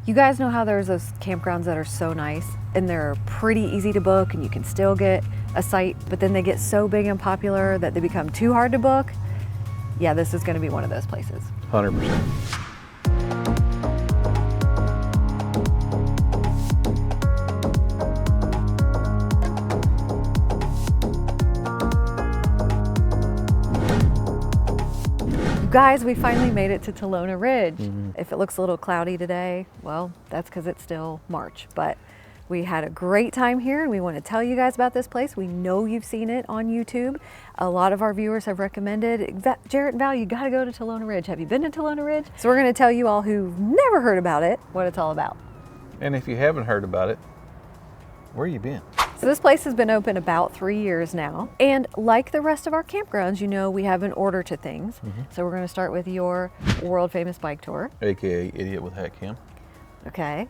You guys know how there's those campgrounds that are so nice and they're pretty easy to book and you can still get a site, but then they get so big and popular that they become too hard to book? Yeah, this is gonna be one of those places. 100%. Guys, we finally made it to Talona Ridge. If it looks a little cloudy today, well, that's because it's still March. But we had a great time here and we want to tell you guys about this place. We know you've seen it on YouTube. A lot of our viewers have recommended, Jarrett and Val, you got to go to Talona Ridge. Have you been to Talona Ridge? So we're going to tell you all who've never heard about it what it's all about. And if you haven't heard about it, where you been? So this place has been open about 3 years now. And like the rest of our campgrounds, you know, we have an order to things. So we're going to start with your world famous bike tour. AKA Idiot with Hat Cam. Okay.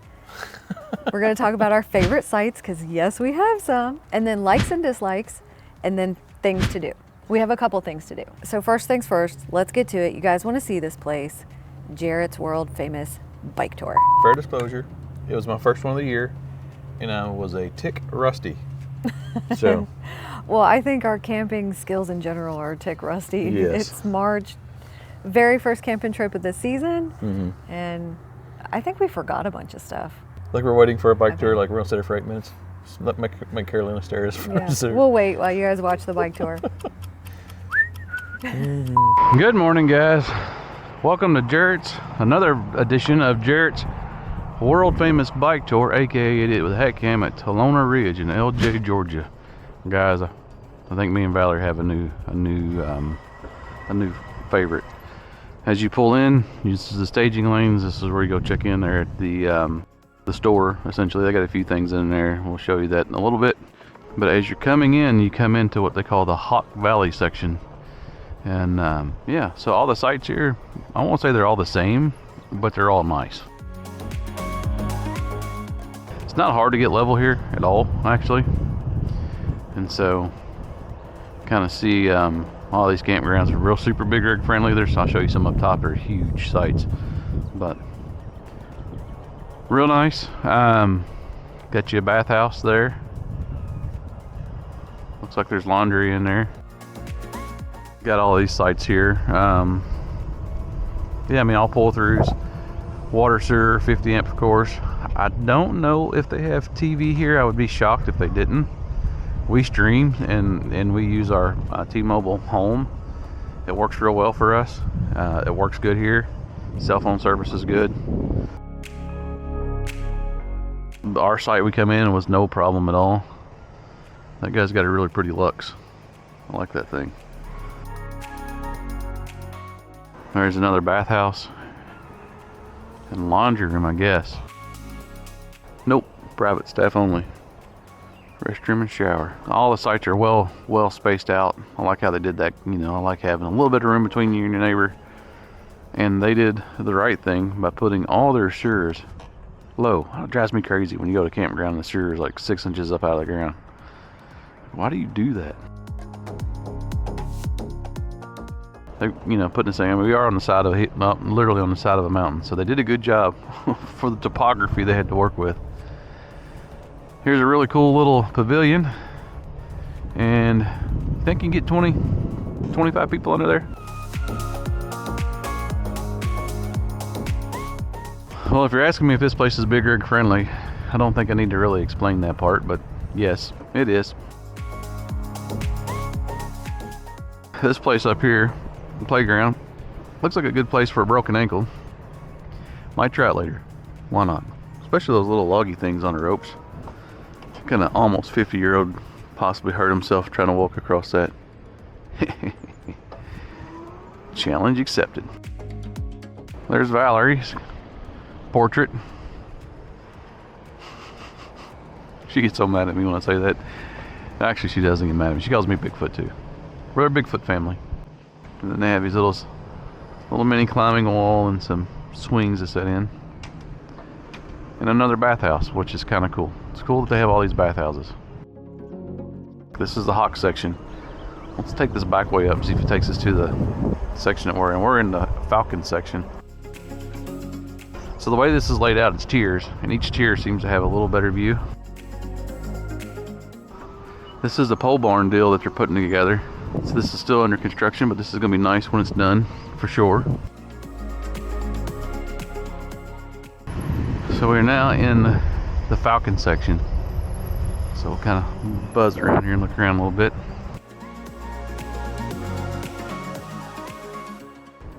We're going to talk about our favorite sites, because yes, we have some. And then likes and dislikes, and then things to do. We have a couple things to do. So first things first, let's get to it. You guys want to see this place, Jarrett's world famous bike tour. Fair disclosure, it was my first one of the year. And I was a tick rusty. So, well, I think our camping skills in general are tick rusty. Yes. It's March, very first camping trip of the season, and I think we forgot a bunch of stuff. like we're waiting for a bike tour, like we're gonna sit there for 8 minutes. Just let make Carolina stare at us. Yeah. We'll wait while you guys watch the bike tour. Good morning, guys. Welcome to Jarrett's, another edition of Jarrett's world famous bike tour, aka Idiot with a Hat Cam, at Talona Ridge in Ellijay, Georgia. Guys, I think me and Valerie have a new favorite. As you pull in, this is the staging lanes. This is where you go check in there at the store. Essentially, they got a few things in there. We'll show you that in a little bit. But as you're coming in, you come into what they call the Hawk Valley section. And yeah, so all the sites here, I won't say they're all the same, but they're all nice. It's not hard to get level here at all, actually. And so, kind of see all these campgrounds are real super big rig friendly. I'll show you some up top. They're huge sites, but real nice. Got you a bathhouse there. Looks like there's laundry in there. Got all these sites here. Yeah, I mean, all pull-throughs. Water, sewer, 50 amp, of course. I don't know if they have TV here. I would be shocked if they didn't. We stream and we use our T-Mobile home. It works real well for us. It works good here. Cell phone service is good. Our site we come in was no problem at all. That guy's got a really pretty Lux. I like that thing. There's another bathhouse and laundry room, I guess. Nope, private staff only. Restroom and shower. All the sites are well spaced out. I like how they did that. You know, I like having a little bit of room between you and your neighbor. And they did the right thing by putting all their sewers low. It drives me crazy when you go to a campground and the sewer is like 6 inches up out of the ground. Why do you do that? They, you know, putting this thing. I mean, we are on the side of literally on the side of a mountain, so they did a good job for the topography they had to work with. Here's a really cool little pavilion, and I think you can get 25 people under there. Well, if you're asking me if this place is big rig friendly, I don't think I need to really explain that part, but yes, it is. This place up here, the playground, looks like a good place for a broken ankle. Might try it later. Why not? Especially those little loggy things on the ropes. Kind of almost 50-year-old possibly hurt himself trying to walk across that. Challenge accepted. There's Valerie's portrait. She gets so mad at me when I say that. Actually, she doesn't get mad at me. She calls me Bigfoot too. We're a Bigfoot family. And then they have these little mini climbing wall and some swings to set in. And another bathhouse, which is kind of cool. It's cool that they have all these bathhouses. This is the Hawk section. Let's take this back way up and see if it takes us to the section that we're in. We're in the Falcon section. So the way this is laid out, it's tiers, and each tier seems to have a little better view. This is the pole barn deal that they're putting together. So this is still under construction, but this is gonna be nice when it's done, for sure. So we're now in the Falcon section. So we'll kind of buzz around here and look around a little bit.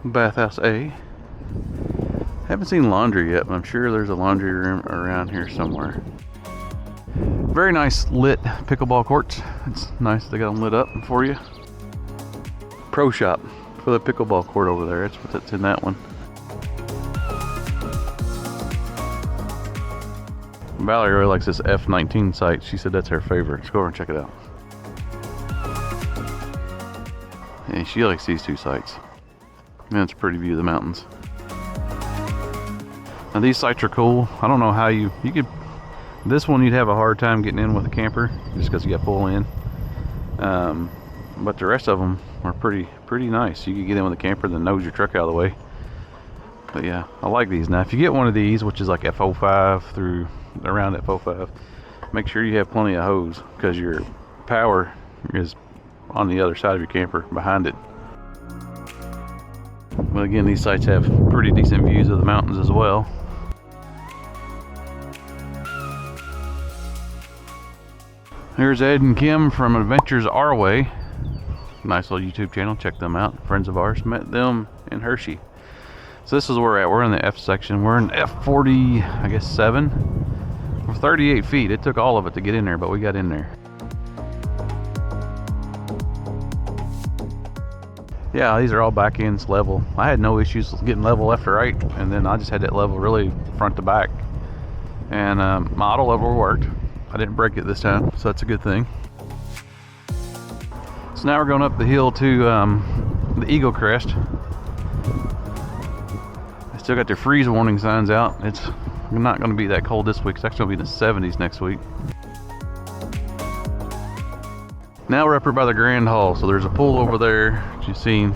Bathhouse A. Haven't seen laundry yet, but I'm sure there's a laundry room around here somewhere. Very nice lit pickleball courts. It's nice they got them lit up for you. Pro shop for the pickleball court over there. That's in that one. Valerie really likes this F19 site. She said that's her favorite. Let's go over and check it out. And she likes these two sites. Man, it's a pretty view of the mountains. Now these sites are cool. I don't know how you could, this one you'd have a hard time getting in with a camper just because you got to pull in. But the rest of them are pretty nice. You can get in with a camper that knows your truck out of the way. But yeah, I like these. Now if you get one of these, which is like F05 through around F05, make sure you have plenty of hose because your power is on the other side of your camper behind it. But again, these sites have pretty decent views of the mountains as well. Here's Ed and Kim from Adventures Our Way. Nice little YouTube channel, check them out. Friends of ours, met them in Hershey. So this is where we're at. We're in the F section. We're in F40, I guess 7. We're 38 feet. It took all of it to get in there, but we got in there. Yeah, these are all back ends level. I had no issues getting level left or right, and then I just had that level really front to back. And my auto level worked. I didn't break it this time, so that's a good thing. So now we're going up the hill to the Eagle Crest. They still got their freeze warning signs out. It's not going to be that cold this week. It's actually going to be in the 70s next week. Now we're up here by the Grand Hall. So there's a pool over there, as you've seen.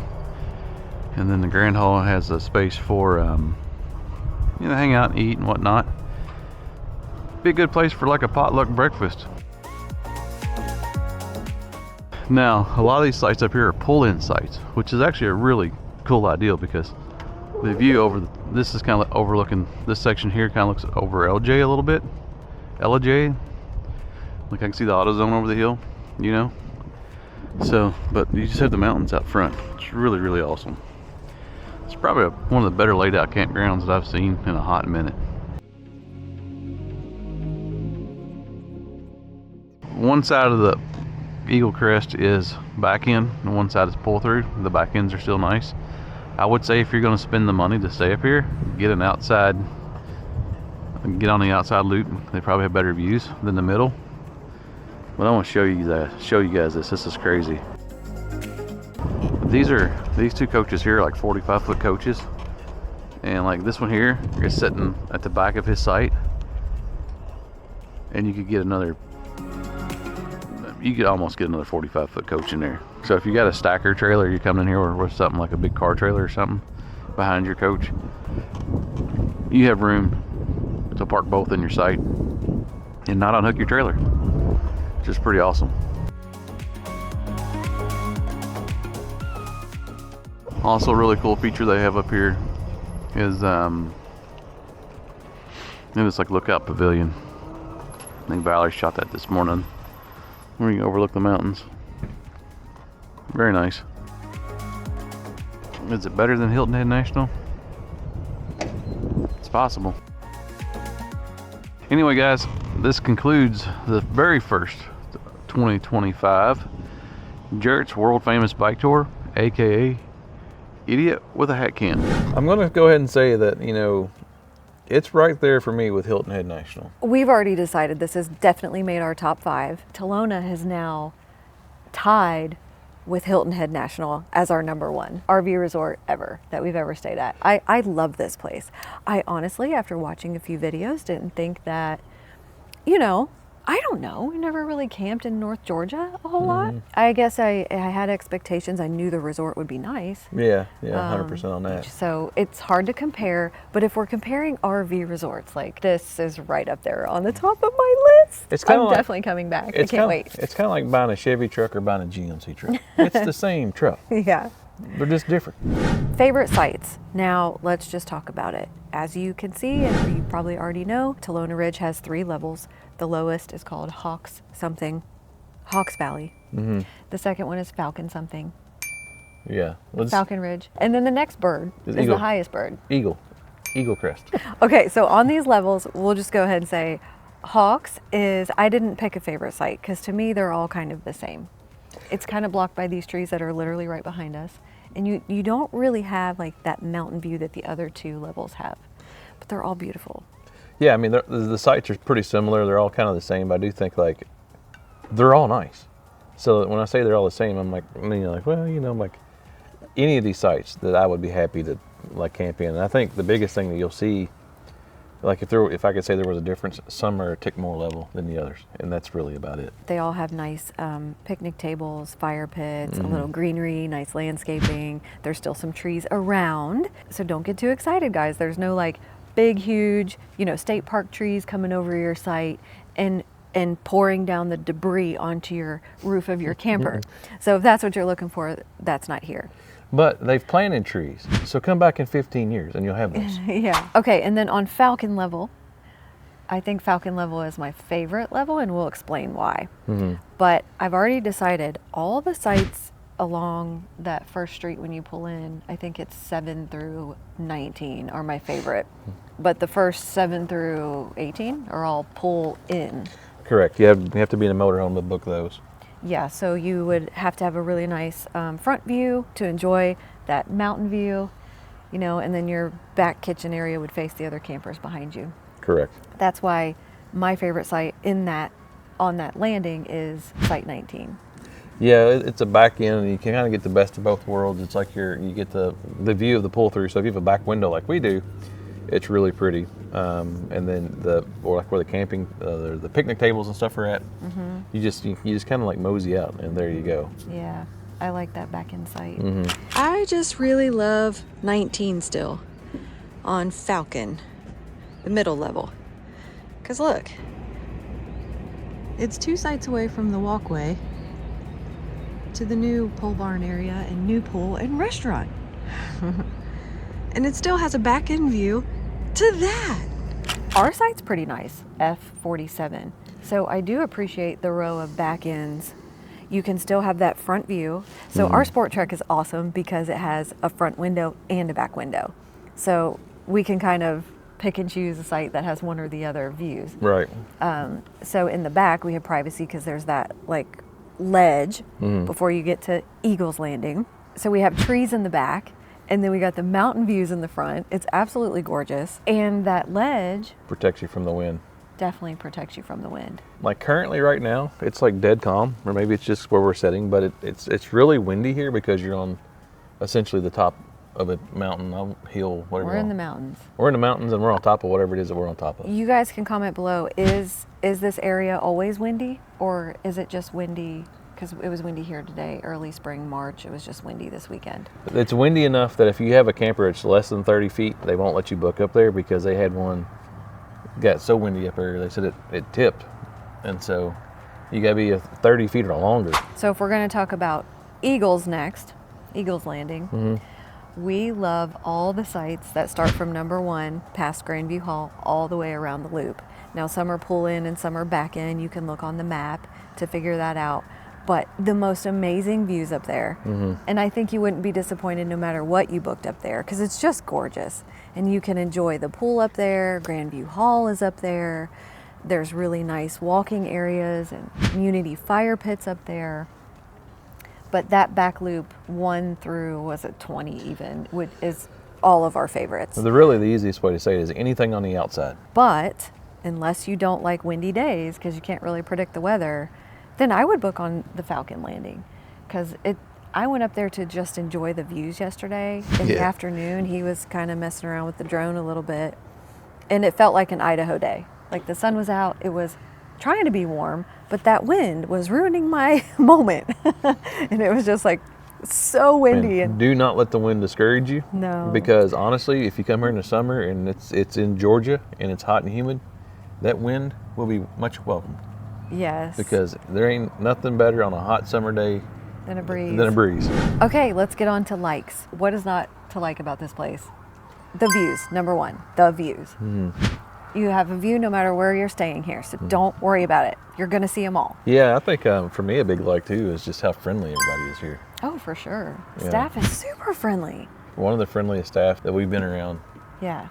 And then the Grand Hall has a space for, hang out and eat and whatnot. Be a good place for like a potluck breakfast. Now, a lot of these sites up here are pull-in sites, which is actually a really cool idea because the view over this is kind of overlooking this section here. Kind of looks over Ellijay a little bit. Ellijay, like I can see the AutoZone over the hill, you know. So, but you just have the mountains out front. It's really awesome. It's probably one of the better laid out campgrounds that I've seen in a hot minute. One side of the Eagle Crest is back end and one side is pull through. The back ends are still nice. I would say if you're going to spend the money to stay up here, get on the outside loop. They probably have better views than the middle. But I want to show you guys this. This is crazy. These two coaches here are like 45-foot coaches, and like this one here is sitting at the back of his site, and you could almost get another 45-foot coach in there. So if you got a stacker trailer, you're coming in here with something like a big car trailer or something behind your coach, you have room to park both in your site and not unhook your trailer, which is pretty awesome. Also, a really cool feature they have up here is it's like lookout pavilion. I think Valerie shot that this morning, where you can overlook the mountains. Very nice. Is it better than Hilton Head National? It's possible. Anyway, guys, this concludes the very first 2025 Jarrett's world famous bike tour, aka Idiot with a Hat Can. I'm going to go ahead and say that, it's right there for me with Hilton Head National. We've already decided this has definitely made our top 5. Talona has now tied with Hilton Head National as our #1 RV resort ever that we've ever stayed at. I love this place. I honestly, after watching a few videos, didn't think that, I don't know. We never really camped in North Georgia a whole lot. I guess I had expectations. I knew the resort would be nice. Yeah, 100% on that. So it's hard to compare. But if we're comparing RV resorts, like this is right up there on the top of my list. It's kind of like, definitely coming back. I can't wait. It's kind of like buying a Chevy truck or buying a GMC truck. It's the same truck. Yeah. They're just different. Favorite sites. Now let's just talk about it. As you can see, and you probably already know, Talona Ridge has 3 levels. The lowest is called Hawks Valley. The second one is Falcon something. Yeah. Falcon Ridge. And then the next bird is the highest bird. Eagle Crest. Okay, so on these levels, we'll just go ahead and say Hawks is, I didn't pick a favorite site because to me, they're all kind of the same. It's kind of blocked by these trees that are literally right behind us. And you don't really have like that mountain view that the other 2 levels have, but they're all beautiful. Yeah, I mean, the sites are pretty similar. They're all kind of the same, but I do think like they're all nice. So when I say they're all the same, I'm like, well, I'm like, any of these sites that I would be happy to like camp in. And I think the biggest thing that you'll see, like if I could say there was a difference, some are a tick more level than the others, and that's really about it. They all have nice picnic tables, fire pits, a little greenery, nice landscaping. There's still some trees around, so don't get too excited, guys. There's no like big, huge, state park trees coming over your site and pouring down the debris onto your roof of your camper. So if that's what you're looking for, that's not here. But they've planted trees, so come back in 15 years and you'll have those. Yeah. Okay, and then on Falcon level, I think Falcon level is my favorite level, and we'll explain why. But I've already decided all the sites along that first street when you pull in, I think it's 7 through 19 are my favorite. But the first 7 through 18 are all pull in. Correct. You have to be in a motorhome to book those. Yeah, so you would have to have a really nice front view to enjoy that mountain view, and then your back kitchen area would face the other campers behind you. Correct. That's why my favorite site on that landing is Site 19. Yeah, it's a back end, and you can kind of get the best of both worlds. It's like you get the view of the pull through. So if you have a back window like we do, it's really pretty. And then where the camping, the picnic tables and stuff are at, you just kind of like mosey out, and there you go. Yeah, I like that back end site. I just really love 19 still on Falcon, the middle level. Because look, it's 2 sites away from the walkway to the new pole barn area and new pool and restaurant. And it still has a back end view to that. Our site's pretty nice, F47. So I do appreciate the row of back ends. You can still have that front view. So our sport truck is awesome because it has a front window and a back window. So we can kind of pick and choose a site that has one or the other views. Right. So in the back we have privacy because there's that like ledge before you get to Eagle's Landing. So we have trees in the back, and then we got the mountain views in the front. It's absolutely gorgeous. And that ledge Protects you from the wind. definitely protects you from the wind. Like currently right now, it's like dead calm, or maybe it's just where we're sitting, but it's really windy here because you're on essentially the top of a mountain, hill, whatever. We're in the mountains. We're in the mountains, and we're on top of whatever it is that we're on top of. You guys can comment below, is this area always windy, or is it just windy? Because it was windy here today, early spring, March. It was just windy this weekend. It's windy enough that if you have a camper that's less than 30 feet, they won't let you book up there because they had one got so windy up there, they said it tipped. And so you gotta be 30 feet or longer. So if we're gonna talk about Eagles next, Eagles Landing, we love all the sites that start from number 1 past Grandview Hall all the way around the loop. Now some are pull in and some are back in. You can look on the map to figure that out. But the most amazing views up there. And I think you wouldn't be disappointed no matter what you booked up there because it's just gorgeous. And you can enjoy the pool up there. Grandview Hall is up there. There's really nice walking areas and community fire pits up there. But that back loop 1 through, was it 20 even, is all of our favorites. Really the easiest way to say it is anything on the outside. But unless you don't like windy days because you can't really predict the weather, then I would book on the Falcon Landing because I went up there to just enjoy the views yesterday. In the afternoon, he was kind of messing around with the drone a little bit, and it felt like an Idaho day. Like the sun was out, it was trying to be warm, but that wind was ruining my moment. And it was just like so windy. And do not let the wind discourage you. No. Because honestly, if you come here in the summer and it's in Georgia and it's hot and humid, that wind will be much welcome. Yes. Because there ain't nothing better on a hot summer day than a breeze. Okay, let's get on to likes. What is not to like about this place? The views, number one, the views. You have a view no matter where you're staying here, so don't worry about it. You're gonna see them all. Yeah, I think for me a big like too is just how friendly everybody is here. Oh, for sure. Yeah. Staff is super friendly. One of the friendliest staff that we've been around. Yeah.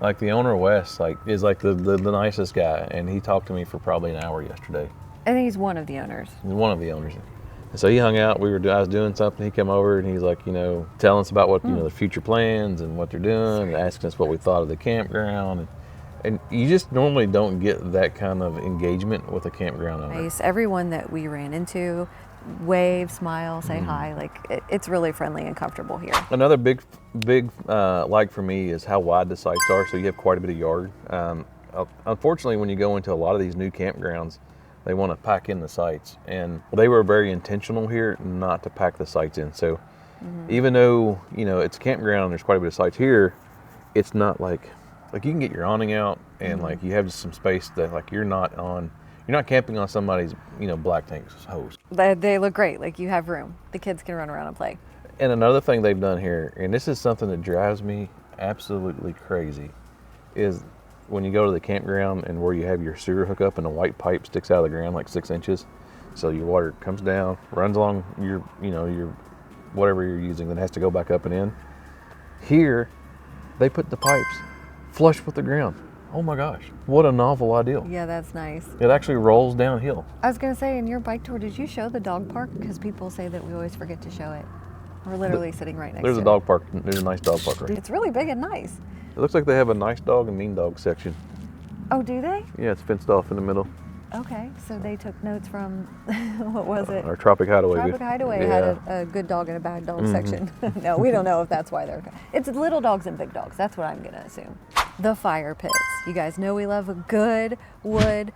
Like the owner Wes, is like the nicest guy, and he talked to me for probably an hour yesterday. I think he's one of the owners. One of the owners. And so he hung out. I was doing something. He came over and he's like, telling us about what the future plans and what they're doing, and asking us what we thought of the campground. And you just normally don't get that kind of engagement with a campground owner. Nice. Everyone that we ran into, wave, smile, say hi. Like it's really friendly and comfortable here. Another big like for me is how wide the sites are. So you have quite a bit of yard. Unfortunately, when you go into a lot of these new campgrounds, they want to pack in the sites, and they were very intentional here not to pack the sites in. So even though it's a campground and there's quite a bit of sites here, it's not like you can get your awning out and like you have just some space that like you're not camping on somebody's black tank's hose. They look great. Like you have room. The kids can run around and play. And another thing they've done here, and this is something that drives me absolutely crazy, is when you go to the campground and where you have your sewer hookup and the white pipe sticks out of the ground like 6 inches. So your water comes down, runs along your whatever you're using, then has to go back up and in. Here, they put the pipes flush with the ground. Oh my gosh, what a novel idea. Yeah, that's nice. It actually rolls downhill. I was gonna say, in your bike tour, did you show the dog park? Because people say that we always forget to show it. We're literally sitting right next to it. There's a dog park. There's a nice dog park right here. It's really big and nice. It looks like they have a nice dog and mean dog section. Oh, do they? Yeah, it's fenced off in the middle. Okay, so they took notes from, what was it? Our Tropic Hideaway. Tropic Hideaway had a good dog and a bad dog section. No, we don't know if that's why they're... It's little dogs and big dogs. That's what I'm going to assume. The fire pits. You guys know we love a good wood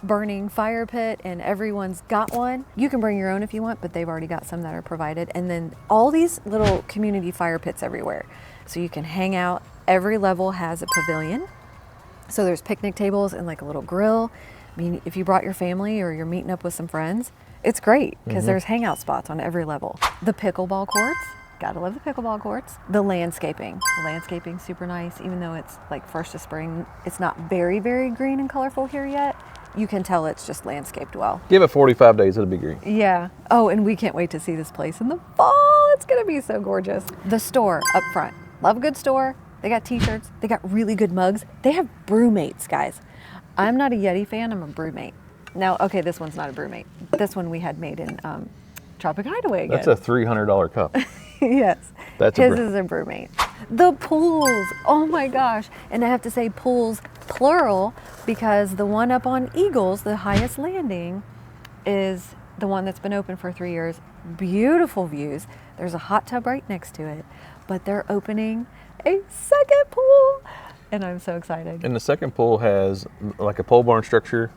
burning fire pit, and everyone's got one. You can bring your own if you want, but they've already got some that are provided. And then all these little community fire pits everywhere. So you can hang out. Every level has a pavilion. So there's picnic tables and like a little grill. I mean, if you brought your family or you're meeting up with some friends, it's great because there's hangout spots on every level. The pickleball courts, gotta love the pickleball courts. The landscaping's super nice, even though it's like first of spring. It's not very, very green and colorful here yet. You can tell it's just landscaped well. Give it 45 days, it'll be green. Yeah. Oh, and we can't wait to see this place in the fall. It's gonna be so gorgeous. The store up front, love a good store. They got t-shirts, they got really good mugs. They have brewmates, guys. I'm not a Yeti fan, I'm a brewmate. Now, okay, this one's not a brewmate. This one we had made in Tropic Hideaway again. That's a $300 cup. Yes. His is a brewmate. The pools, oh my gosh. And I have to say pools plural because the one up on Eagles, the highest landing, is the one that's been open for 3 years. Beautiful views. There's a hot tub right next to it, but they're opening a second pool. And I'm so excited. And the second pool has like a pole barn structure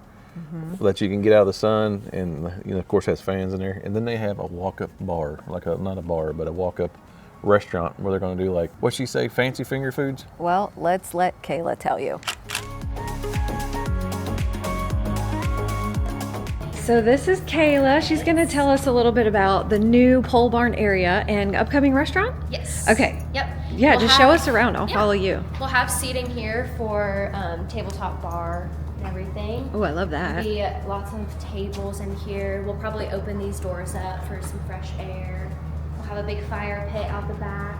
that you can get out of the sun, and of course has fans in there. And then they have a walk-up bar, not a bar, but a walk-up restaurant where they're going to do like, what'd she say, fancy finger foods? Well, let's let Kayla tell you. So this is Kayla. She's going to tell us a little bit about the new pole barn area and upcoming restaurant? Yes. Okay. Yep. Yeah, just show us around. I'll follow you. We'll have seating here for tabletop bar and everything. Oh, I love that. There'll be lots of tables in here. We'll probably open these doors up for some fresh air. We'll have a big fire pit out the back.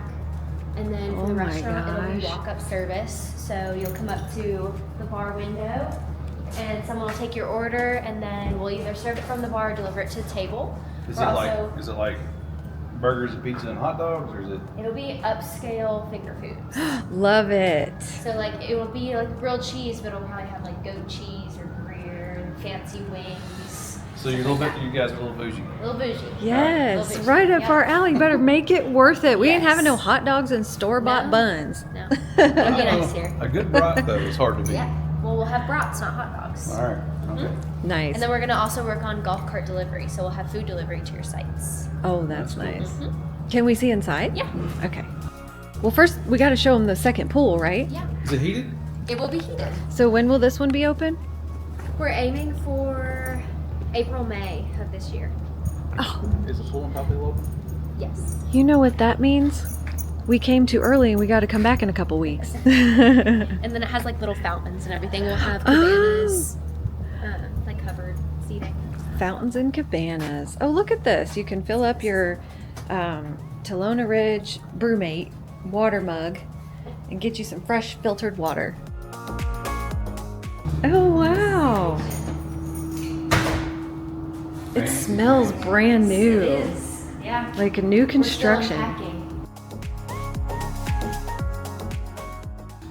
And then for the restaurant, it'll be walk-up service. So you'll come up to the bar window and someone will take your order, and then we'll either serve it from the bar or deliver it to the table. Is it like burgers and pizza and hot dogs, or is it? It'll be upscale finger foods. Love it. So like it will be like grilled cheese, but it'll probably have like goat cheese or Gruyere and fancy wings. So you guys are a little bougie. A little bougie. Yes, Little bougie. right up our alley. You better make it worth it. We ain't Yes. having no hot dogs and store-bought No. buns. No, it'll be nice here. A good brat though is hard to beat. Yeah. Well, we'll have brats, not hot dogs. All right. Okay. Nice. And then we're gonna also work on golf cart delivery, so we'll have food delivery to your sites. Oh, that's nice. Mm-hmm. Can we see inside? Yeah. Okay. Well, first we got to show them the second pool, right? Yeah. Is it heated? It will be heated. So when will this one be open? We're aiming for April, May of this year. Oh, Is the pool and probably open? Yes. you know what that means? We came too early and we got to come back in a couple weeks. And then it has like little fountains and everything. We'll have cabanas, like covered seating. Fountains and cabanas. Oh, look at this. You can fill up your Talona Ridge Brewmate water mug and get you some fresh filtered water. Oh, wow. It smells brand new. It is. Yeah. Like a new We're still construction. unpacking.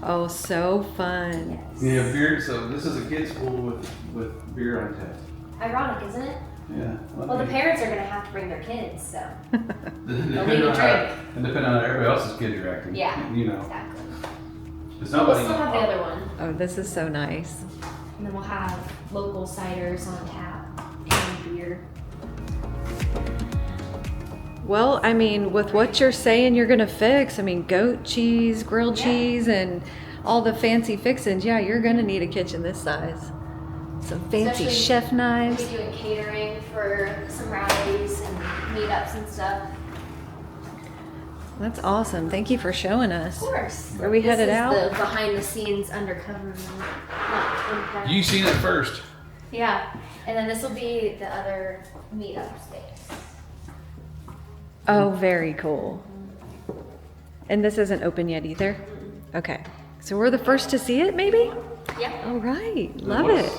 Oh, so fun. Yes. Yeah, beer. So this is a kids' pool with beer on tap. Ironic, isn't it? Yeah. Well, the parents are gonna have to bring their kids, so. Depending They'll need a on how- drink. And depending on how everybody else's kids are acting. Yeah. You know. Exactly. It's We'll nobody. still have the other one. Oh, this is so nice. And then we'll have local ciders on tap and beer. Well, I mean, with what you're saying you're gonna fix, I mean, goat cheese, grilled Yeah. cheese, and all the fancy fixings, yeah, you're gonna need a kitchen this size. Some fancy Especially chef knives. We'll be doing catering for some rallies and meetups and stuff. That's awesome. Thank you for showing us. Of course. Are we headed This is out? the behind the scenes undercover room. Not in You seen it first. Yeah. And then this will be the other meetup space. Oh, very cool. And this isn't open yet either? Okay. So we're the first to see it, maybe? Yeah. All right. Love it.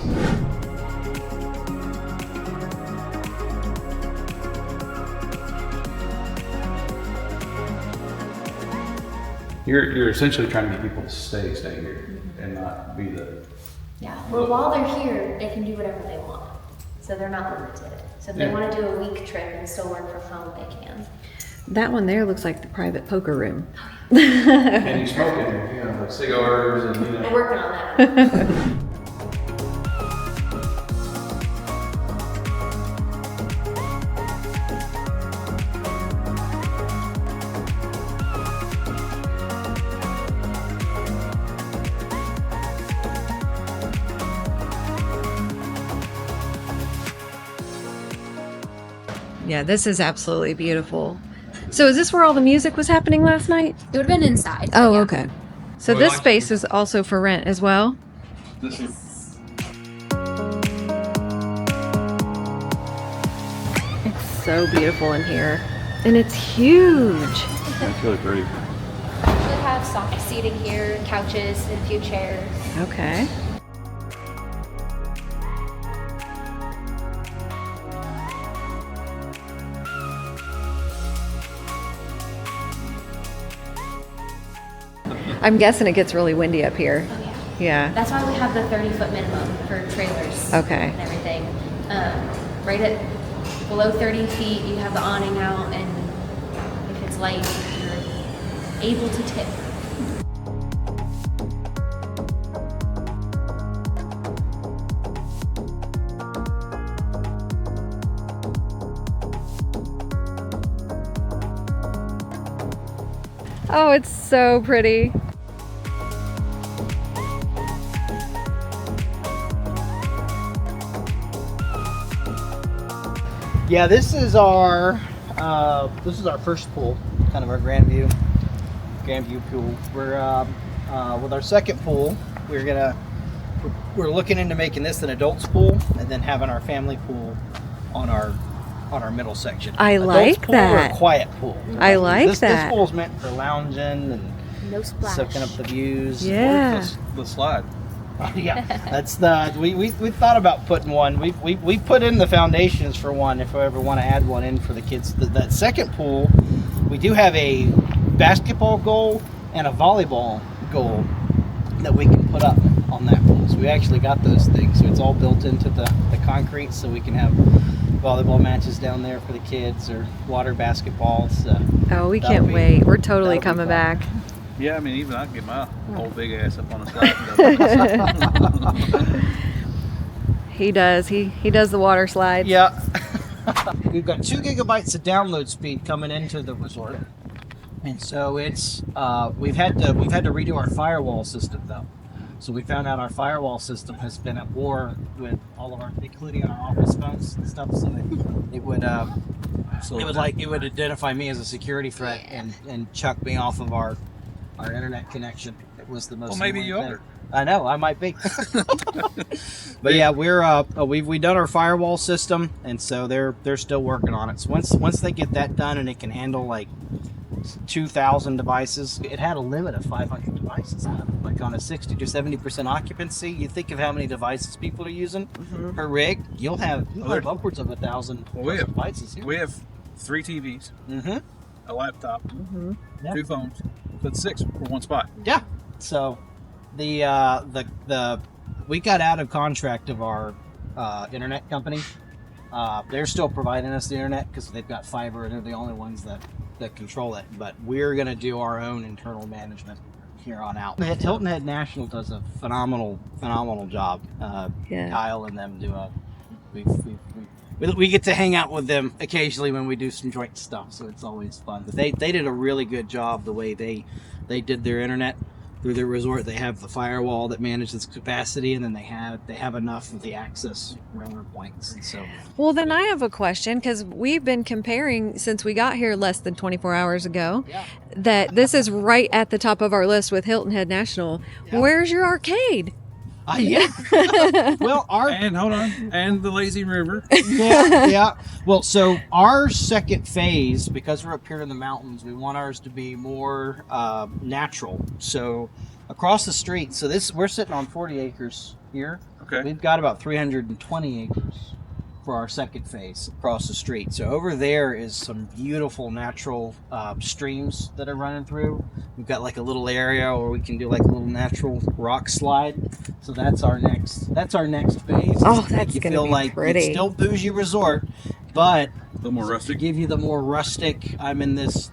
You're essentially trying to get people to stay here and not be the. Yeah. Well, while they're here, they can do whatever they want. So they're not limited. So if they Yeah. want to do a week trip and still work from home, they can. That one there looks like the private poker room. And you smoke in there, you know, like cigars and you know. We're working on that. Yeah, this is absolutely beautiful. So is this where all the music was happening last night? It would have been inside. but Oh, yeah. okay. So Well, this like- space is also for rent as well? This is. It's so beautiful in here. And it's huge. That's really pretty. We'll have soft seating here, couches, and a few chairs. Okay. I'm guessing it gets really windy up here. Oh, yeah. Yeah. That's why we have the 30-foot minimum for trailers. Okay. And everything. Right at below 30 feet, you have the awning out, and if it's light, you're able to tip. Oh, it's so pretty. Yeah, this is our first pool, kind of our grand view pool. We're with our second pool. We're looking into making this an adults pool and then having our family pool on our middle section. I Adults like pool or that. a quiet pool. I like this, that. This pool's meant for lounging and No splash. soaking up the views. Yeah. The slide. Yeah, that's we thought about putting one. We put in the foundations for one if we ever want to add one in for the kids. That second pool, we do have a basketball goal and a volleyball goal that we can put up on that pool. So we actually got those things. So it's all built into the concrete, so we can have volleyball matches down there for the kids or water basketball. So Oh, we that'll can't be- wait. We're totally that'll be coming fun. back. Yeah, I mean, even I can get my old big ass up on a slide. He does. He does the water slides. Yeah. We've got 2 gigabytes of download speed coming into the resort, and so it's we've had to redo our firewall system though. So we found out our firewall system has been at war with all of our, including our office phones and stuff. So it would identify me as a security threat and chuck me off of our internet connection. It was the most. Well, maybe you thing. are. I know, I might be. But yeah, we've done our firewall system, and so they're still working on it. So once they get that done and it can handle like 2,000 devices, it had a limit of 500 devices on it. Like on a 60 to 70% occupancy, you think of how many devices people are using per rig, you'll have upwards of 1,000 devices here. We have 3 TVs, a laptop, 2 phones, but 6 for one spot. Yeah. So we got out of contract of our internet company. They're still providing us the internet because they've got fiber and they're the only ones that control it. But we're going to do our own internal management here on out. Hilton Head National does a phenomenal job. Kyle and them do we get to hang out with them occasionally when we do some joint stuff, so it's always fun. But they did a really good job the way they did their internet through their resort. They have the firewall that manages capacity, and then they have enough of the access router points. And so, well, then I have a question, because we've been comparing since we got here less than 24 hours ago. Yeah. That this is right at the top of our list with Hilton Head National. Yeah. Where's your arcade? Yeah. Well, and the lazy river. Yeah. Well, so our second phase, because we're up here in the mountains, we want ours to be more natural. So across the street, we're sitting on 40 acres here. Okay. We've got about 320 acres for our second phase across the street. So over there is some beautiful natural streams that are running through. We've got like a little area where we can do like a little natural rock slide. So that's our next phase. Oh, that's you gonna feel be like pretty. It's still bougie resort, but A little more rustic. give you the more rustic. I'm in this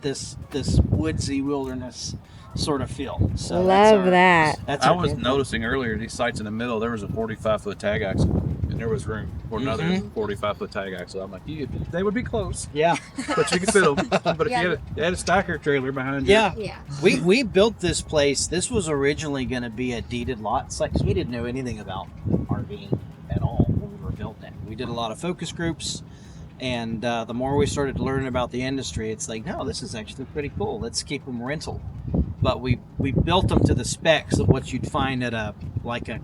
woodsy wilderness sort of feel. So Love that. That's I our was camping. noticing earlier these sites in the middle, there was a 45-foot tag axle, and there was room for another 45-foot tag axle. I'm like, they would be close, Yeah. but you could fit them. But if you had a stacker trailer behind you, Yeah. We built this place. This was originally going to be a deeded lot site because we didn't know anything about RVing at all when we were building it. We did a lot of focus groups, and the more we started to learn about the industry, it's like, no, this is actually pretty cool. Let's keep them rental. But we built them to the specs of what you'd find at a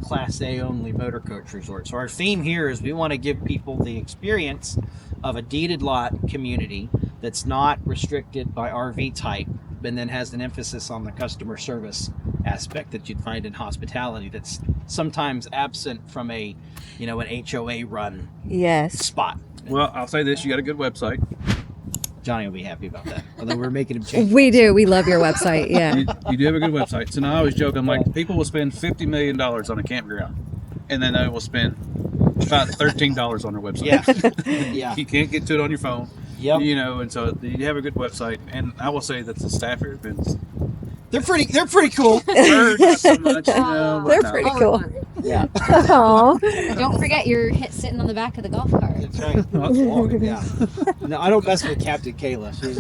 Class A only motor coach resort. So our theme here is we want to give people the experience of a deeded lot community that's not restricted by RV type, and then has an emphasis on the customer service aspect that you'd find in hospitality that's sometimes absent from an HOA run Yes. spot. Well, I'll say this: you got a good website. Johnny will be happy about that. Although we're making him change. We do. We love your website. Yeah. You do have a good website. So now I always joke, I'm like, people will spend $50 million on a campground, and then they will spend about $13 on their website. Yeah. You can't get to it on your phone. Yep. And so you have a good website, and I will say that the staff here has been. They're pretty cool. Not so much, but They're no. pretty cool. Yeah. Aw. Don't forget you're sitting on the back of the golf cart. That's right. Yeah. No, I don't mess with Captain Kayla. She's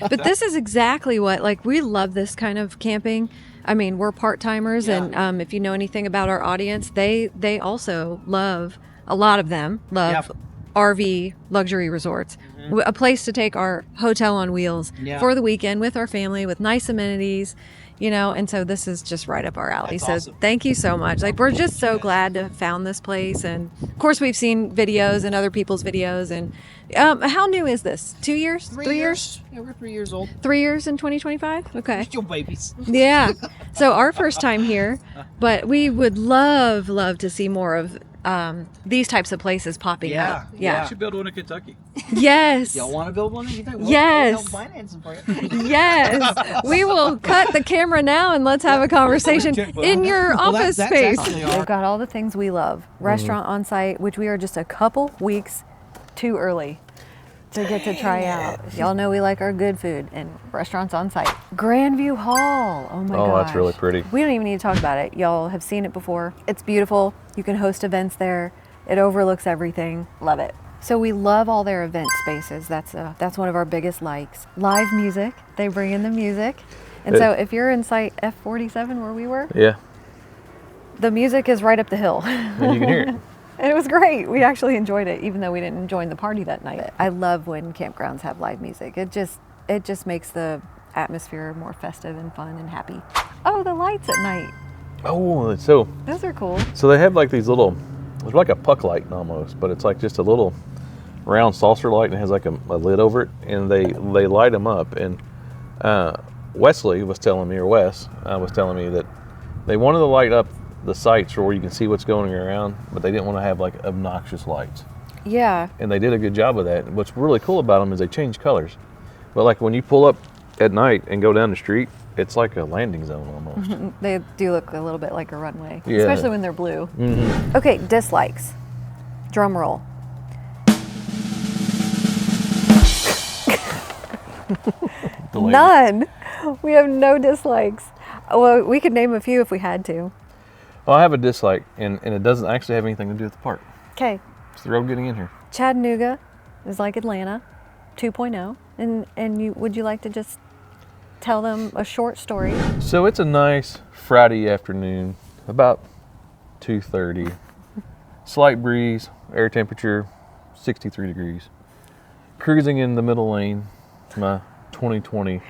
But this is exactly what, we love this kind of camping. I mean, we're part-timers, Yeah. and if you know anything about our audience, they also love, a lot of them love RV luxury resorts. A place to take our hotel on wheels for the weekend with our family, with nice amenities, and so this is just right up our alley. That's So awesome. thank you so much. We're just so glad to have found this place. And of course, we've seen videos and other people's videos. And how new is this? 2 years? 3 years? Yeah, we're 3 years old. 3 years in 2025? Okay. Still babies. Yeah. So our first time here, but we would love to see more of these types of places popping up. You Yeah. should build one in Kentucky. Yes. Y'all want to build one? Yes. We'll finance them for you. Yes. We will cut the camera now and let's have a conversation in your office that's space. actually They've got all the things we love. Restaurant on site, which we are just a couple weeks too early. to get to try out. Y'all know we like our good food and restaurants on site. Grandview Hall. Oh my gosh. Oh, that's really pretty. We don't even need to talk about it. Y'all have seen it before. It's beautiful. You can host events there. It overlooks everything. Love it. So we love all their event spaces. That's one of our biggest likes. Live music. They bring in the music. And so if you're in site F47 where we were, Yeah. the music is right up the hill. And you can hear it. And it was great. We actually enjoyed it, even though we didn't join the party that night. I love when campgrounds have live music. It just makes the atmosphere more festive and fun and happy. Oh, the lights at night. Oh, so Those are cool. so they have like these little, it's like a puck light almost, but it's like just a little round saucer light and it has like a lid over it, and they light them up. And Wesley was telling me, or Wes was telling me that they wanted to light up the sites where you can see what's going around, but they didn't want to have like obnoxious lights. Yeah. And they did a good job of that. What's really cool about them is they change colors. But like when you pull up at night and go down the street, it's like a landing zone almost. They do look a little bit like a runway, Yeah. especially when they're blue. Mm-hmm. Okay, dislikes. Drum roll. None. We have no dislikes. Well, we could name a few if we had to. Well, I have a dislike, and it doesn't actually have anything to do with the park. Okay. It's the road getting in here. Chattanooga is like Atlanta 2.0. And would you like to just tell them a short story? So it's a nice Friday afternoon, about 2:30. Slight breeze, air temperature 63 degrees. Cruising in the middle lane, my 2020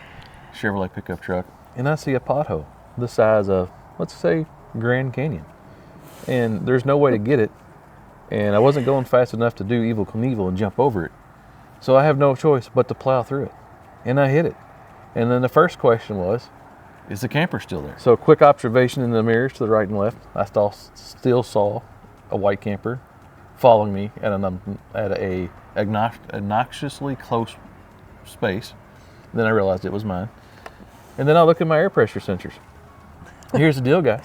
Chevrolet pickup truck, and I see a pothole the size of, let's say, Grand Canyon. And there's no way to get it. And I wasn't going fast enough to do Evel Knievel and jump over it. So I have no choice but to plow through it. And I hit it. And then the first question was, is the camper still there? So quick observation in the mirrors to the right and left. I still saw a white camper following me at a obnoxiously close space. Then I realized it was mine. And then I looked at my air pressure sensors. Here's the deal, guys.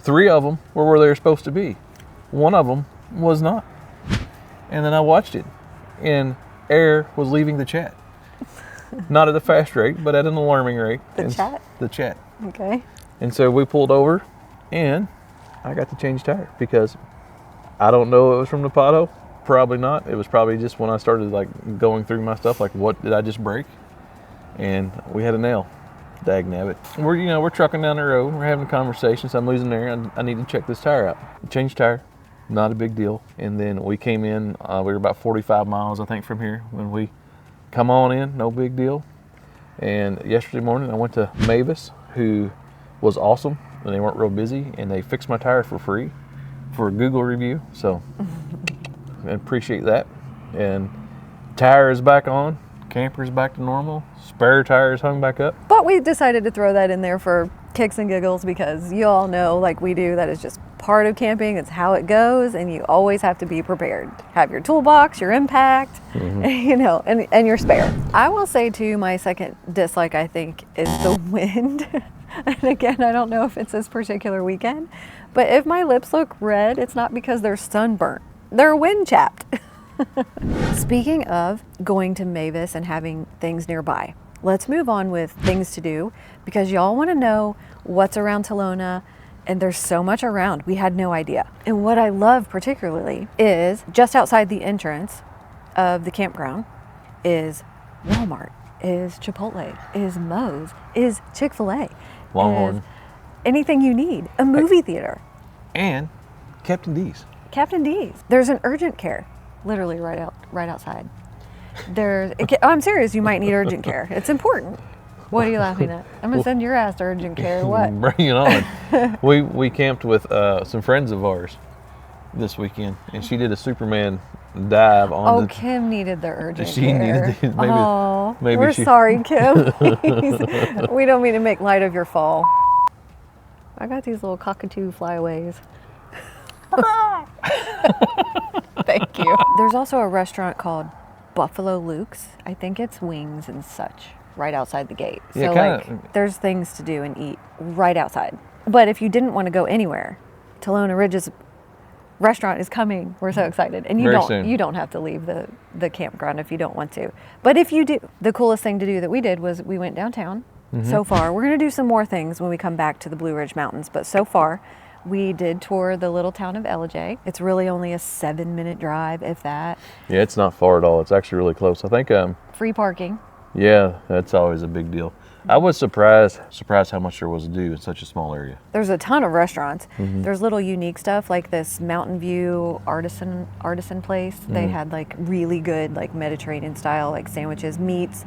3 of them were where they were supposed to be. 1 of them was not. And then I watched it, and air was leaving the chat. Not at a fast rate, but at an alarming rate. The chat? The chat. Okay. And so we pulled over, and I got to change tire because I don't know if it was from the pothole. Probably not. It was probably just when I started like going through my stuff, like what did I just break? And we had a nail. Dag nabbit. We're trucking down the road. We're having conversations. I'm losing air. I need to check this tire out. Change tire. Not a big deal. And then we came in. We were about 45 miles, I think, from here. When we come on in, no big deal. And yesterday morning, I went to Mavis, who was awesome. And they weren't real busy. And they fixed my tire for free for a Google review. So I appreciate that. And tire is back on. Camper's back to normal. Spare tires hung back up. But we decided to throw that in there for kicks and giggles because you all know, like we do, that is just part of camping. It's how it goes, and you always have to be prepared. Have your toolbox, your impact, and your spare. I will say too, my second dislike, I think, is the wind. And again, I don't know if it's this particular weekend, but if my lips look red, it's not because they're sunburnt. They're wind chapped. Speaking of going to Mavis and having things nearby, let's move on with things to do because y'all want to know what's around Talona, and there's so much around. We had no idea. And what I love particularly is just outside the entrance of the campground is Walmart, is Chipotle, is Moe's, is Chick-fil-A, Longhorn. is anything you need, a movie theater. And Captain D's. Captain D's. There's an urgent care. Literally right outside. I'm serious, you might need urgent care. It's important. What are you laughing at? I'm gonna send your ass to urgent care. What? Bring it on. we camped with some friends of ours this weekend, and she did a Superman dive on Kim needed the urgent she care. Needed the, maybe we're sorry, Kim. Please. We don't mean to make light of your fall. I got these little cockatoo flyaways. Thank you. There's also a restaurant called Buffalo Luke's. I think it's wings and such right outside the gate. Yeah, so there's things to do and eat right outside. But if you didn't want to go anywhere, Talona Ridge is restaurant is coming. We're so excited. And Very soon. you don't have to leave the campground if you don't want to. But if you do, the coolest thing to do that we did was we went downtown. So far, we're going to do some more things when we come back to the Blue Ridge Mountains, but so far we did tour the little town of Ellijay. It's really only a 7-minute drive, if that. Yeah, it's not far at all. It's actually really close. I think Free parking. yeah, that's always a big deal. I was surprised how much there was to do in such a small area. There's a ton of restaurants. There's little unique stuff like this Mountain View artisan place. They had like really good like Mediterranean style like sandwiches, meats,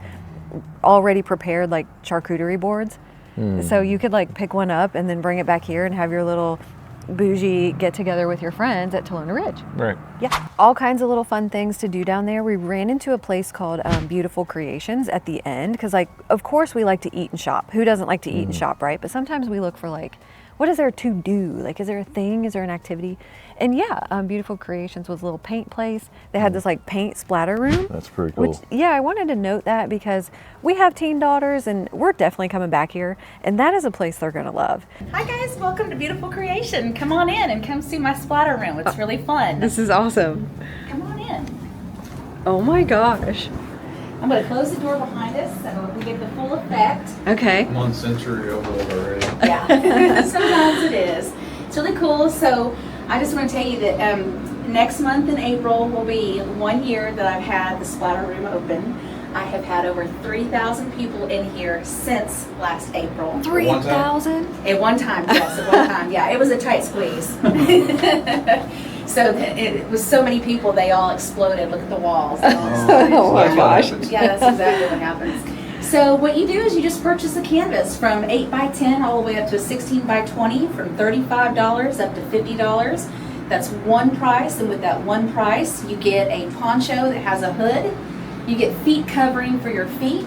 already prepared like charcuterie boards. So you could like pick one up and then bring it back here and have your little bougie get together with your friends at Talona Ridge. Right. Yeah, all kinds of little fun things to do down there. We ran into a place called Beautiful Creations at the end because, like, of course we like to eat and shop. Who doesn't like to eat and shop, right? But sometimes we look for like, what is there to do? Like, is there a thing? Is there an activity? And yeah, Beautiful Creations was a little paint place. They had this like paint splatter room. That's pretty cool. Which, yeah, I wanted to note that because we have teen daughters and we're definitely coming back here. And that is a place they're going to love. Hi guys, welcome to Beautiful Creation. Come on in and come see my splatter room. It's really fun. This is awesome. Come on in. Oh my gosh. I'm going to close the door behind us so we get the full effect. Okay. I'm on sensory overload already. Yeah, sometimes it is. It's really cool. So I just want to tell you that next month in April will be 1 year that I've had the splatter room open. I have had over 3,000 people in here since last April. 3,000? At one time, yes, at one time. Yeah, it was a tight squeeze. So it was so many people, they all exploded. Look at the walls. Oh my gosh. Yeah, that's exactly what happens. So what you do is you just purchase a canvas from 8 by 10 all the way up to 16 by 20 from $35 up to $50. That's one price, and with that one price, you get a poncho that has a hood. You get feet covering for your feet.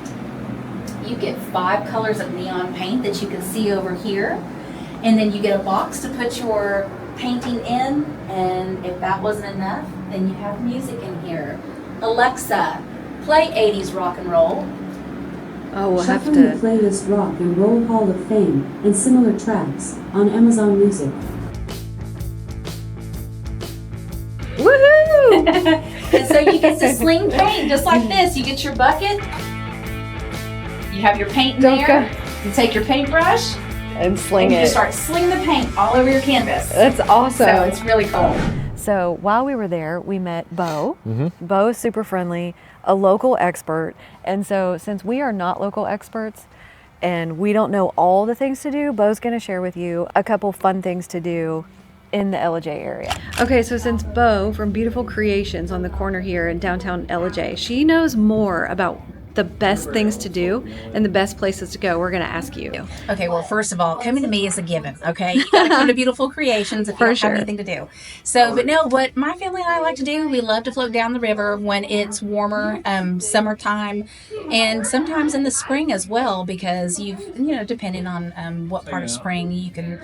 You get 5 colors of neon paint that you can see over here. And then you get a box to put your painting in, and if that wasn't enough, then you have music in here. Alexa, play 80s rock and roll. Oh, we'll have Shuffling the to. playlist Rock and Roll Hall of Fame and similar tracks on Amazon Music. Woohoo! And so you get to sling paint just like this. You get your bucket, you have your paint in there, you take your paintbrush, And sling and you it. just start slinging the paint all over your canvas. That's awesome. So it's really cool. So while we were there, we met Bo. Bo is super friendly, a local expert. And so since we are not local experts and we don't know all the things to do, Bo's going to share with you a couple fun things to do in the Ellijay area. Okay, so since Bo from Beautiful Creations on the corner here in downtown Ellijay, she knows more about the best things to do and the best places to go, we're going to ask you. Okay, well, first of all, coming to me is a given, okay? You gotta come to Beautiful Creations if you don't have anything to do. So, but no, what my family and I like to do, we love to float down the river when it's warmer, summertime, and sometimes in the spring as well, because depending on what part of spring you can,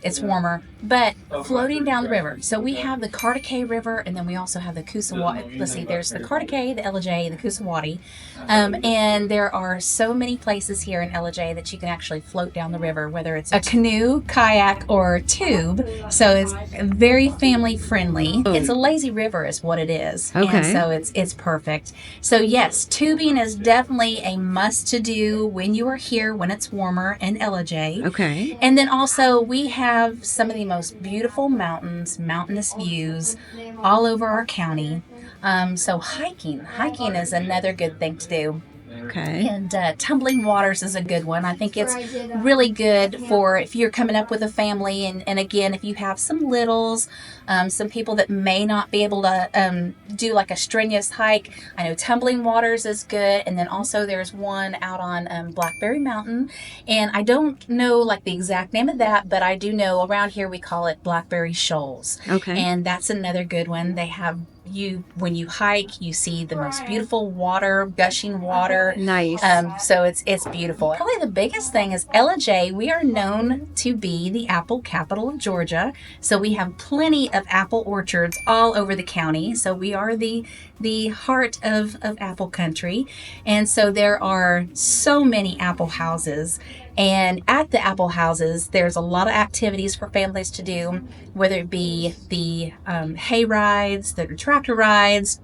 it's warmer, but floating down the river. So we have the Cartacay River, and then we also have the Kusawati. Let's see, there's the Cartacay, the Ellijay, the Kusawati. And there are so many places here in Ellijay that you can actually float down the river, whether it's a canoe, kayak, or tube. So it's very family friendly. It's a lazy river is what it is. Okay. And so it's perfect. So yes, tubing is definitely a must to do when you are here, when it's warmer in Ellijay. Okay. And then also we have some of the most beautiful mountains, mountainous views all over our county. So hiking is another good thing to do. Okay. And tumbling waters is a good one. I think it's really good for if you're coming up with a family. And again, if you have some littles, some people that may not be able to do like a strenuous hike. I know tumbling waters is good. And then also there's one out on Blackberry Mountain. And I don't know like the exact name of that, but I do know around here we call it Blackberry Shoals. Okay. And that's another good one. They have when you hike, you see the most beautiful water, gushing water. Nice. So it's beautiful. Probably the biggest thing is Ellijay. We are known to be the apple capital of Georgia. So we have plenty of apple orchards all over the county. So we are the heart of apple country. And so there are so many apple houses And at the apple houses, there's a lot of activities for families to do, whether it be the hay rides, the tractor rides,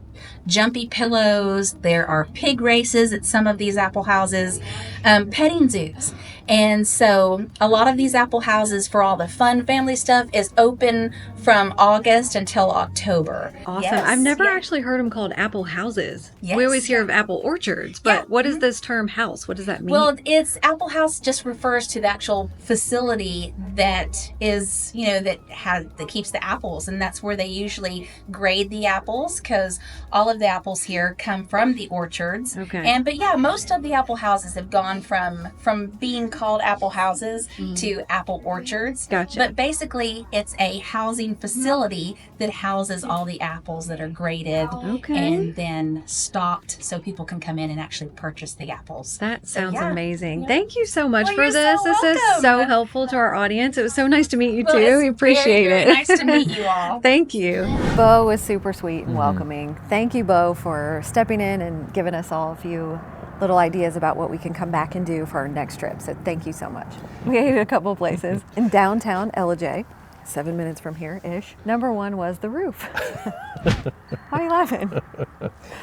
jumpy pillows. There are pig races at some of these apple houses, petting zoos. And so a lot of these apple houses for all the fun family stuff is open from August until October. Awesome. Yes, I've never yeah. actually heard them called apple houses. Yes. We always hear of apple orchards, but Yeah. what is this term house? What does that mean? Well, it's apple house just refers to the actual facility that is, that keeps the apples, and that's where they usually grade the apples, because all of the apples here come from the orchards. Okay. But yeah, most of the apple houses have gone from being called apple houses to apple orchards. Gotcha. But basically, it's a housing facility that houses all the apples that are graded and then stocked, so people can come in and actually purchase the apples. That sounds yeah. amazing. Yeah. Thank you so much Well, for you're this. so This is welcome. so helpful to our audience. It was so nice to meet you Well, too. it's We appreciate very, it. very nice to meet you all. Thank you. Bo was super sweet and welcoming. Thank you, Bo, for stepping in and giving us all a few little ideas about what we can come back and do for our next trip. So thank you so much. We ate at a couple places in downtown Ellijay, 7 minutes from here-ish. Number one was the roof. Why are you laughing?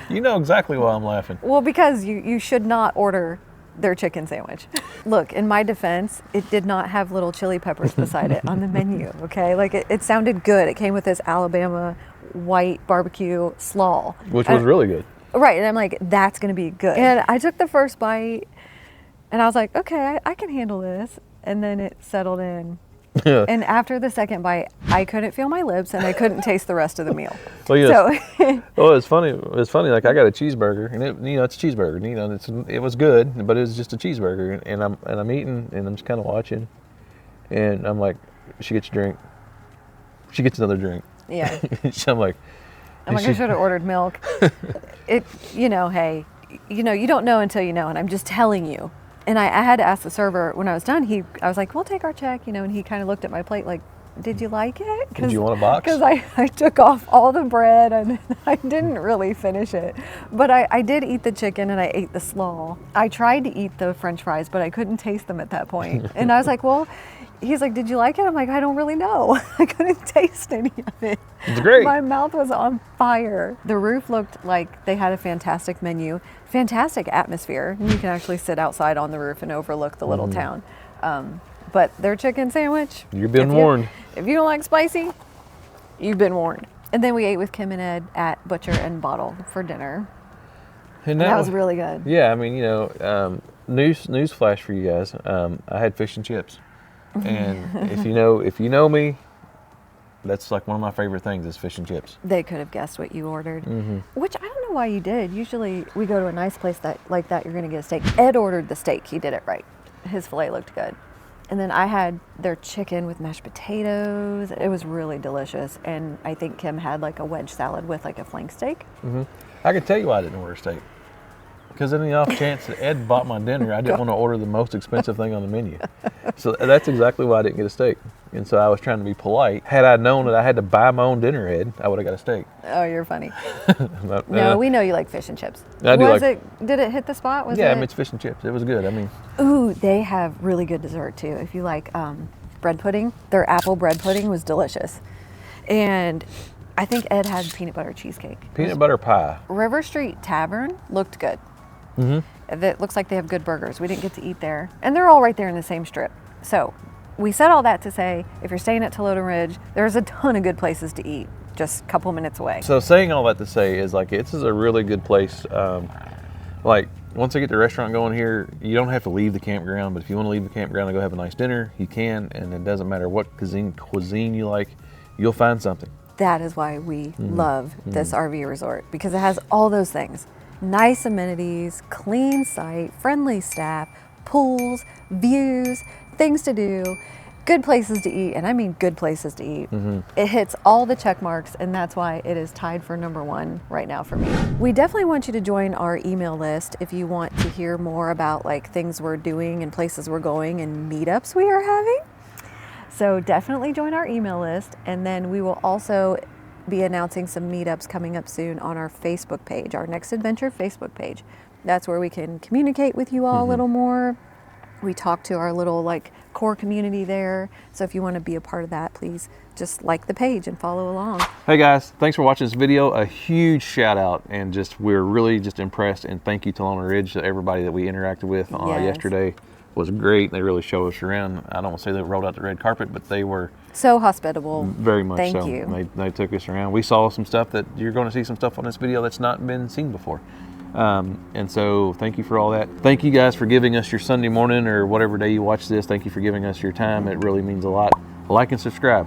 You know exactly why I'm laughing. Well, because you should not order their chicken sandwich. Look, in my defense, it did not have little chili peppers beside it on the menu, okay? Like, it sounded good. It came with this Alabama white barbecue slaw. Which was really good. Right, and I'm like, that's gonna be good. And I took the first bite, and I was like, okay, I can handle this. And then it settled in. And after the second bite, I couldn't feel my lips, and I couldn't taste the rest of the meal. Well, yes. So, Well, it's funny. It's funny. Like, I got a cheeseburger, and it's a cheeseburger. And, it was good, but it was just a cheeseburger. And I'm eating, and I'm just kind of watching, and I'm like, she gets a drink. She gets another drink. yeah. So I'm like, I should have ordered milk. Hey, you don't know until you know, and I'm just telling you. And I had to ask the server when I was done. I was like, "We'll take our check," and he kind of looked at my plate like, "Did you like it?" Did you want a box? Because I took off all the bread and I didn't really finish it. But I did eat the chicken and I ate the slaw. I tried to eat the French fries, but I couldn't taste them at that point. And I was like, "Well," he's like, "Did you like it?" I'm like, "I don't really know. I couldn't taste any of it." It's great. My mouth was on fire. The roof looked like they had a fantastic menu, fantastic atmosphere. You can actually sit outside on the roof and overlook the little town. But their chicken sandwich, You've been warned. If you don't like spicy, you've been warned. And then we ate with Kim and Ed at Butcher and Bottle for dinner. And That was really good. Yeah, I mean, news flash for you guys. I had fish and chips, and if you know me, that's like one of my favorite things is fish and chips. They could have guessed what you ordered, which I don't know why you did. Usually we go to a nice place like that, you're going to get a steak. Ed ordered the steak. He did it right. His filet looked good. And then I had their chicken with mashed potatoes. It was really delicious. And I think Kim had like a wedge salad with like a flank steak. I can tell you why I didn't order steak. Because in the off chance that Ed bought my dinner, I didn't want to order the most expensive thing on the menu. So that's exactly why I didn't get a steak. And so I was trying to be polite. Had I known that I had to buy my own dinner, Ed, I would have got a steak. Oh, you're funny. But, No, we know you like fish and chips. I do Did it hit the spot? I mean, it's fish and chips. It was good. I mean, Ooh, they have really good dessert too. If you like bread pudding, their apple bread pudding was delicious. And I think Ed had peanut butter cheesecake. peanut butter pie. River Street Tavern looked good. It looks like they have good burgers. We didn't get to eat there. And they're all right there in the same strip. So we said all that to say, if you're staying at Talona Ridge, there's a ton of good places to eat just a couple minutes away. So saying all that to say is like, this is a really good place. Like once I get the restaurant going here, you don't have to leave the campground, but if you want to leave the campground and go have a nice dinner, you can. And it doesn't matter what cuisine you like, you'll find something. That is why we love this RV resort, because it has all those things. Nice amenities, clean site, friendly staff, pools, views, things to do, good places to eat, and I mean good places to eat. It hits all the check marks, and that's why it is tied for #1 right now for me. We definitely want you to join our email list if you want to hear more about like things we're doing and places we're going and meetups we are having. So definitely join our email list, and then we will also be announcing some meetups coming up soon on our Facebook page, our Next Adventure Facebook page. That's where we can communicate with you all a little more, We talk to our little like core community there. So if you want to be a part of that, please just like the page and follow along. Hey guys, thanks for watching this video. A huge shout out, and we're really just impressed, and thank you Talona Ridge, to everybody that we interacted with yesterday. Was great. They really showed us around. I don't want to say they rolled out the red carpet, but they were so hospitable. Very much Thank so. you. They took us around. We saw some stuff that you're going to see some stuff on this video that's not been seen before. And so thank you for all that. Thank you guys for giving us your Sunday morning or whatever day you watch this. Thank you for giving us your time. It really means a lot. Like and subscribe.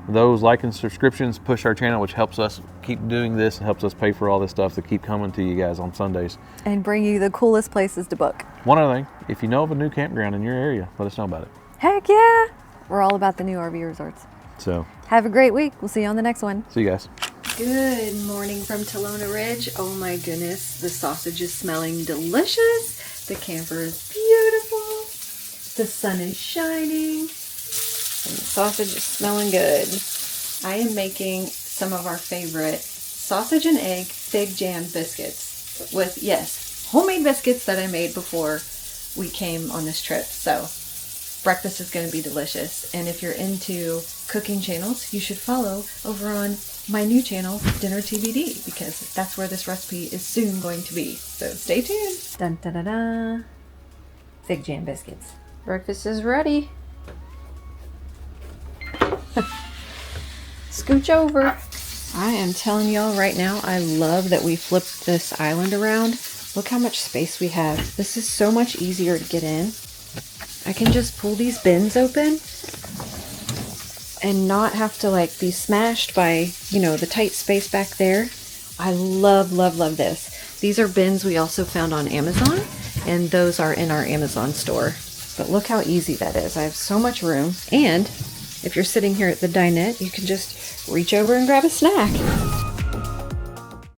Those like and subscriptions push our channel, which helps us keep doing this and helps us pay for all this stuff to keep coming to you guys on Sundays. And bring you the coolest places to book. One other thing, if you know of a new campground in your area, let us know about it. Heck yeah! We're all about the new RV resorts. So have a great week. We'll see you on the next one. See you guys. Good morning from Talona Ridge. Oh my goodness, the sausage is smelling delicious. The camper is beautiful. The sun is shining. And the sausage is smelling good. I am making some of our favorite sausage and egg fig jam biscuits with, yes, homemade biscuits that I made before we came on this trip. So breakfast is going to be delicious. And if you're into cooking channels, you should follow over on my new channel, Dinner TBD, because that's where this recipe is soon going to be. So stay tuned. Dun da da da. Fig jam biscuits. Breakfast is ready. Scooch over. I am telling y'all right now, I love that we flipped this island around. Look how much space we have. This is so much easier to get in. I can just pull these bins open and not have to like be smashed by, you know, the tight space back there. I love, love, love this. These are bins we also found on Amazon, and those are in our Amazon store. But look how easy that is. I have so much room. And if you're sitting here at the dinette, you can just reach over and grab a snack.